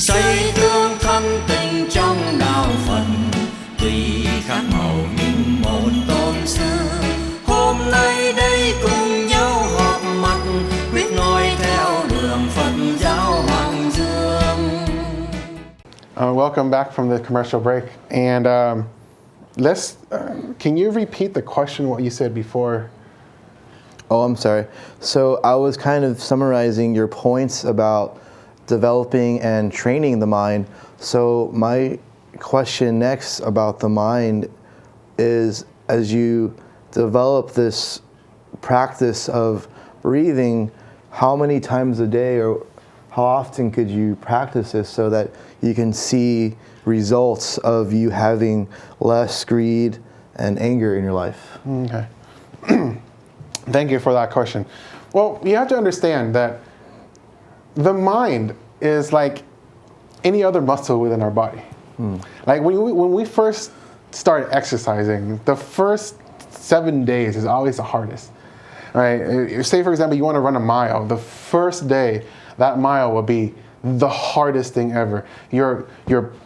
xây tương thân tình trong đạo Phật, tùy khác màu nhưng một tôn sư. Hôm nay đây cùng nhau họp mặt, quyết noi theo đường Phật giáo Hoàng Dương. Welcome back from the commercial break. And can you repeat the question, what you said before? Oh, I'm sorry. So I was kind of summarizing your points about developing and training the mind. So my question next about the mind is, as you develop this practice of breathing, how many times a day or how often could you practice this so that you can see results of you having less greed and anger in your life? Okay. Thank you for that question. Well, you have to understand that the mind is like any other muscle within our body. Like when we first start exercising, the first 7 days is always the hardest. Right? Say, for example, you want to run a mile. The first day, that mile will be the hardest thing ever. Your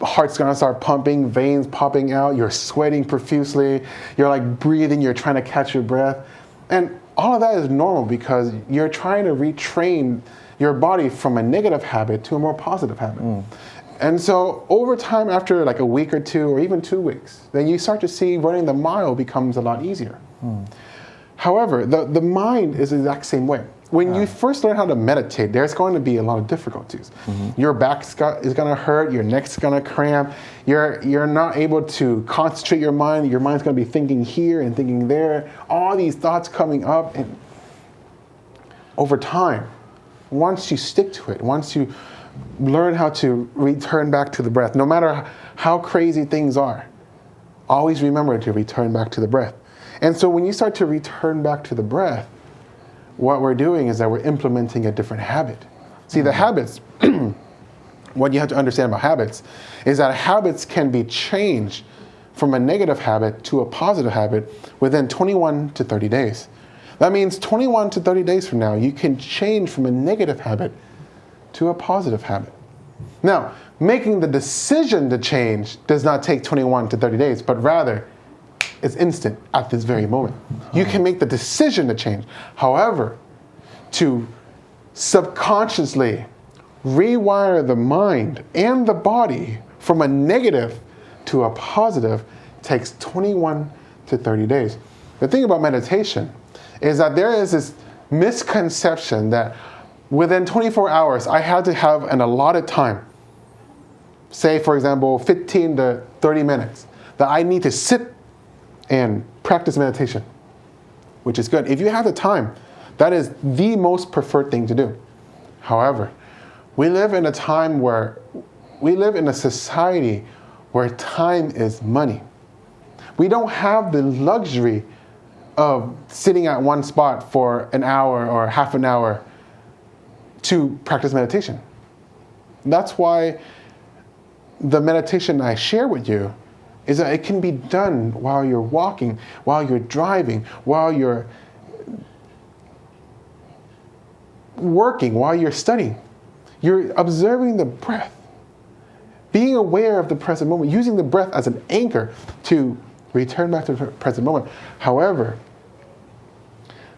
heart's gonna start pumping, veins popping out, you're sweating profusely, you're like breathing, you're trying to catch your breath. And all of that is normal because you're trying to retrain your body from a negative habit to a more positive habit. And so over time, after like a week or two, or even 2 weeks, then you start to see running the mile becomes a lot easier. However, the mind is the exact same way. When you first learn how to meditate, there's going to be a lot of difficulties. Your back is going to hurt, your neck's going to cramp, you're not able to concentrate your mind's going to be thinking here and thinking there, all these thoughts coming up. And over time, once you stick to it, once you learn how to return back to the breath, no matter how crazy things are, always remember to return back to the breath. And so when you start to return back to the breath, what we're doing is that we're implementing a different habit. See, the habits, what you have to understand about habits is that habits can be changed from a negative habit to a positive habit within 21 to 30 days. That means 21 to 30 days from now, you can change from a negative habit to a positive habit. Now, making the decision to change does not take 21 to 30 days, but rather it's instant at this very moment. You can make the decision to change. However, to subconsciously rewire the mind and the body from a negative to a positive takes 21 to 30 days. The thing about meditation is that there is this misconception that within 24 hours, I had to have an allotted time, say, for example, 15 to 30 minutes, that I need to sit and practice meditation, which is good. If you have the time, that is the most preferred thing to do. However, we live in a society where time is money. We don't have the luxury of sitting at one spot for an hour or half an hour to practice meditation. That's why the meditation I share with you is that it can be done while you're walking, while you're driving, while you're working, while you're studying. You're observing the breath, being aware of the present moment, using the breath as an anchor to return back to the present moment. However,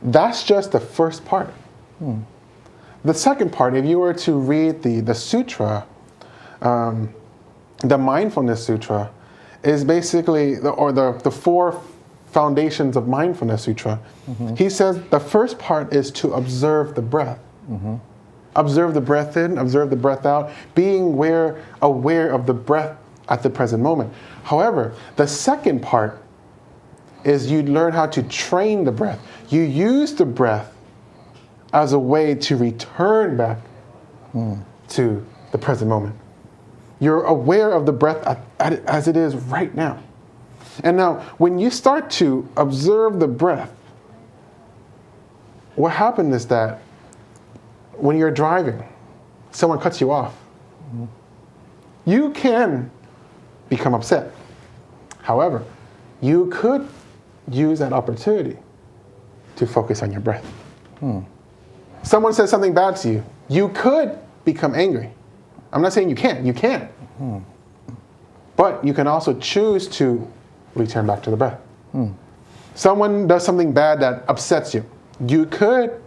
that's just the first part. The second part, if you were to read the sutra, the mindfulness sutra, is basically the 4 foundations of mindfulness sutra. He says the first part is to observe the breath. Observe the breath in, observe the breath out, being aware of the breath at the present moment. However, the second part is you learn how to train the breath. You use the breath as a way to return back to the present moment. You're aware of the breath as it is right now. And now, when you start to observe the breath, what happened is that when you're driving, someone cuts you off. You can become upset. However, you could use that opportunity to focus on your breath. Someone says something bad to you. You could become angry. I'm not saying you can't. You can. But you can also choose to return back to the breath. Someone does something bad that upsets you. You could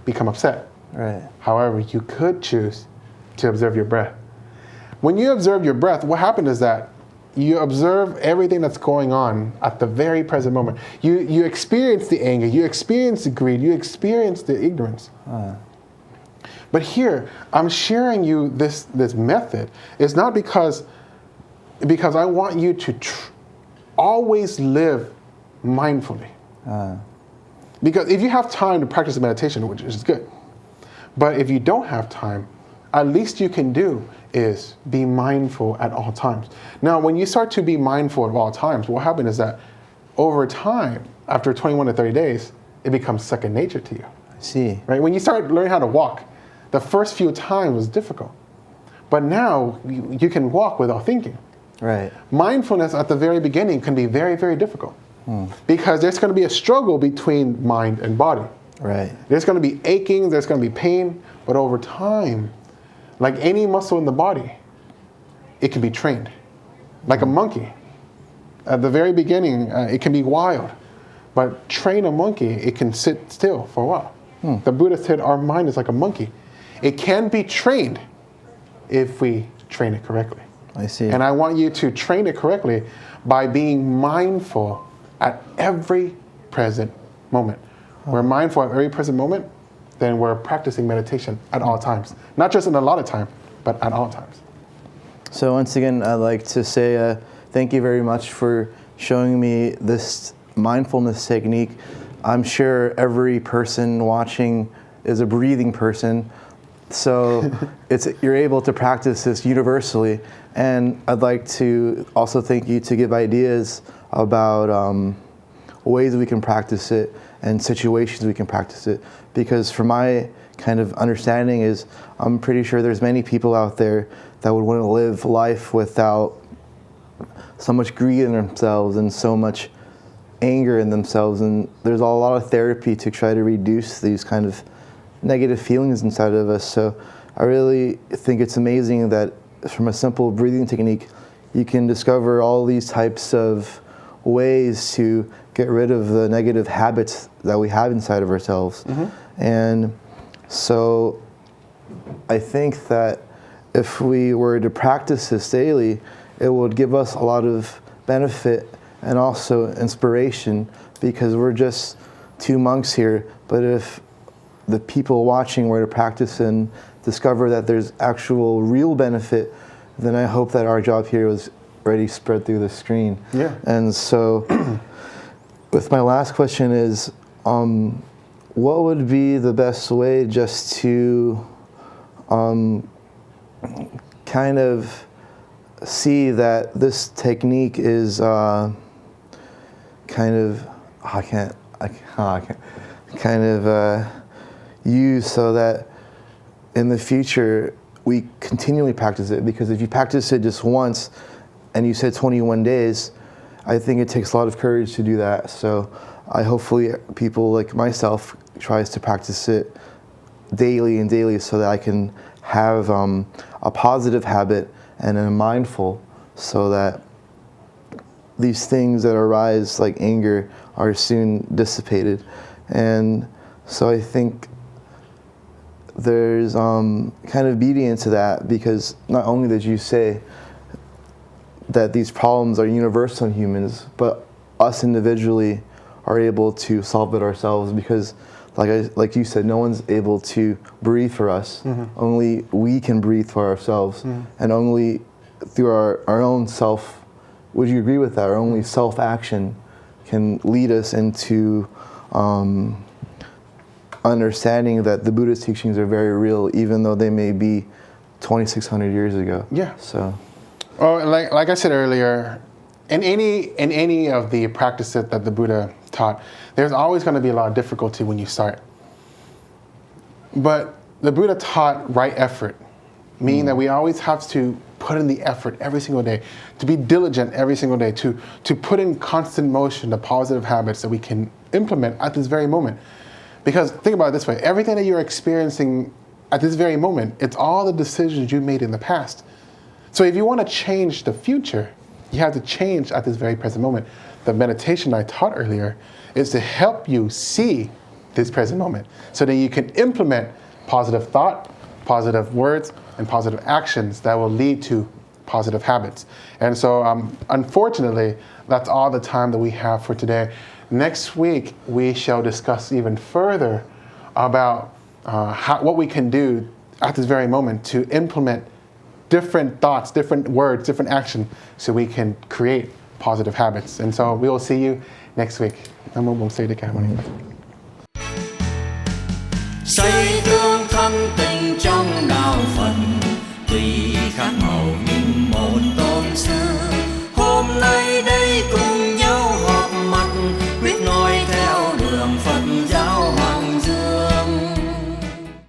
become upset. Right. However, you could choose to observe your breath. When you observe your breath, what happens is that you observe everything that's going on at the very present moment. You experience the anger, you experience the greed, you experience the ignorance. But here, I'm sharing you this method. It's not because I want you to always live mindfully. Because if you have time to practice meditation, which is good, but if you don't have time, at least you can do is be mindful at all times. Now, when you start to be mindful at all times, what happens is that over time, after 21 to 30 days, it becomes second nature to you. I see. Right? When you start learning how to walk, the first few times was difficult. But now you can walk without thinking. Right. Mindfulness at the very beginning can be very, very difficult. Because there's going to be a struggle between mind and body. Right. There's going to be aching, there's going to be pain, but over time, like any muscle in the body, it can be trained. Like a monkey. At the very beginning, it can be wild. But train a monkey, it can sit still for a while. The Buddha said our mind is like a monkey. It can be trained if we train it correctly. I see. And I want you to train it correctly by being mindful at every present moment. We're mindful at every present moment, then we're practicing meditation at all times. Not just in a lot of time, but at all times. So once again, I'd like to say thank you very much for showing me this mindfulness technique. I'm sure every person watching is a breathing person, so you're able to practice this universally. And I'd like to also thank you to give ideas about ways we can practice it and situations we can practice it. Because from my kind of understanding is, I'm pretty sure there's many people out there that would want to live life without so much greed in themselves and so much anger in themselves. And there's a lot of therapy to try to reduce these kind of negative feelings inside of us. So I really think it's amazing that from a simple breathing technique, you can discover all these types of ways to get rid of the negative habits that we have inside of ourselves. And so I think that if we were to practice this daily, it would give us a lot of benefit and also inspiration, because we're just two monks here. But if the people watching were to practice and discover that there's actual real benefit, then I hope that our job here was already spread through the screen. Yeah. And so with my last question is, what would be the best way just to kind of see that this technique is kind of used so that in the future we continually practice it? Because if you practice it just once and you said 21 days, I think it takes a lot of courage to do that. So hopefully people like myself tries to practice it daily and daily so that I can have a positive habit and a mindful, so that these things that arise like anger are soon dissipated. And so I think there's kind of beauty into that, because not only did you say that these problems are universal in humans, but us individually are able to solve it ourselves, because like you said, no one's able to breathe for us. Only we can breathe for ourselves, and only through our own self, would you agree with that? Our only self-action can lead us into understanding that the Buddhist teachings are very real, even though they may be 2,600 years ago. Yeah. So. Well, like I said earlier, in any of the practices that the Buddha taught, there's always going to be a lot of difficulty when you start. But the Buddha taught right effort, meaning that we always have to put in the effort every single day, to be diligent every single day, to put in constant motion the positive habits that we can implement at this very moment. Because think about it this way, everything that you're experiencing at this very moment. It's all the decisions you made in the past. So if you want to change the future, you have to change at this very present moment. The meditation I taught earlier is to help you see this present moment so that you can implement positive thought, positive words, and positive actions that will lead to positive habits. And so unfortunately, that's all the time that we have for today. Next week, we shall discuss even further about what we can do at this very moment to implement different thoughts, different words, different action, so we can create positive habits. And so we will see you next week. 世間